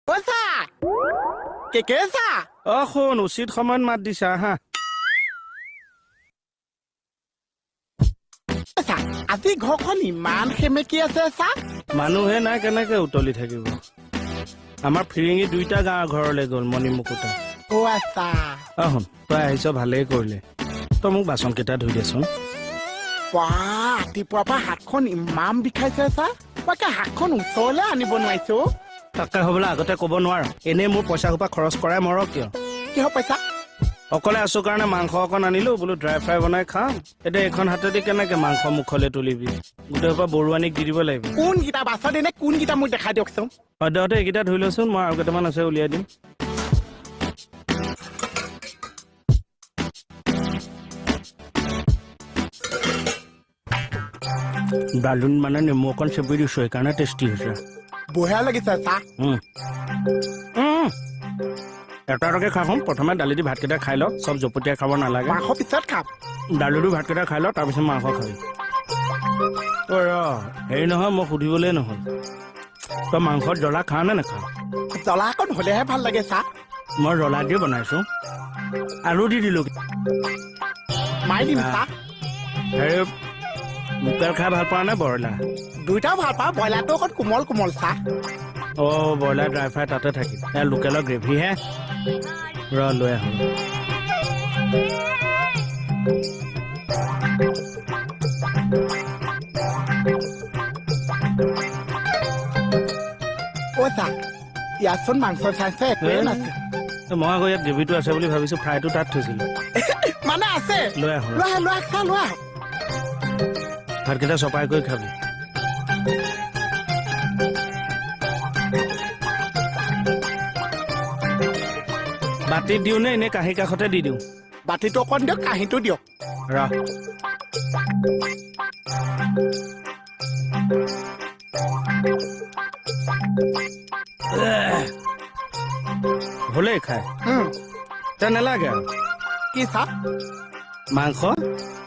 কৈছা কেকেছা শুন উচিত সময়ত মাত দিছা হা আজি ঘৰখন ইমান সেমেকি আছে চা মানুহে নাই কেনেকে উতলি থাকিব আমাৰ ফিৰিঙি দুইটা গাঁৱৰ ঘৰলৈ গ'ল মণিমুকুতা আছা শুন তই আহিছ ভালেই কৰিলে তই মোক বাচন কেইটা ধুই দেচোন ৰাতিপুৱাৰ পৰা হাতখন ইমান বিষাইছে চা মই হাতখন ওচৰলৈ আনিব নোৱাৰিছো তাকে হ'বলৈ আগতে ক'ব নোৱাৰ এনেই মোৰ পইচা সোপা খৰচ কৰাই মৰক কিয় কিহৰ পইচা অকলে আছো কাৰণে মাংস অকণ আনিলো বোলো ড্ৰাই ফ্ৰাই বনাই খাম এতিয়া এইখন হাতেদি কেনেকে মাংস মুখলৈ তুলিবি গোটেই সোপা বৰুৱানীক দি দিব লাগিব কোনকেইটা বাছত এনে কোনকেইটা মোক দেখাই দিয়কচোন সদ্যহতে এইকেইটা ধুই লৈচোন মই আৰু কেইটামান আছে উলিয়াই দিম ডালুন মানে নেমু অকণ চেপি দিছো সেইকাৰণে টেষ্টি হৈছে বঢ়িয়া লাগিছে চা এটাকে খাওঁ প্ৰথমে দালি দি ভাতকেইটা খাই ল চব জপতীয়া খাব নালাগে মাংস পিছত খাম দালি দি ভাতকেইটা খাই ল তাৰপিছত মাংস খাবি হেৰি নহয় মই সুধিবলৈ নহ'ল তই মাংসত জ্বলা খাৱ নে নাখাৱ জ্বলা অকণ হ'লেহে ভাল লাগে চা মই জ্বলা দি বনাইছো আৰু দি দিলো মাৰি দিম চা হেৰি লোকেল খাই ভাল পোৱা নে ব্ৰইলাৰ দুইটাও ভাল পাওঁ ব্ৰইলাৰটো অকণ কোমল কোমল চা ব্ৰইলাৰ ড্ৰাই ফ্ৰাই তাতে থাকিল লোকেলৰ গ্ৰেভিহে লৈ আহোঁ চা ইয়াতচোন মাংস চাইছে একোৱে নাছে মই আকৌ ইয়াত গ্ৰেভিটো আছে বুলি ভাবিছো ফ্ৰাইটো তাত থৈছিলো মানে আছে লৈ আহোঁ লোৱা খা লোৱা ভাতকেইটা চপাই কৰি খাবি বাতিত দিওঁ নে এনেই কাঁহী কাষতে দি দিওঁ বাতিটো অকণ দিয়ক কাঁহীটো দিয়ক হ'লেই খাই নেলাগে আৰু কি চা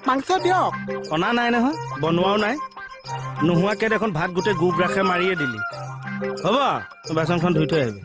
মাংস দিয়ক অনা নাই নহয় বনোৱাও নাই নোহোৱাকে দেখোন ভাত গোটেই গোপ ৰাখে মাৰিয়ে দিলি হ'ব বাচনখন ধুই থৈ আহিবি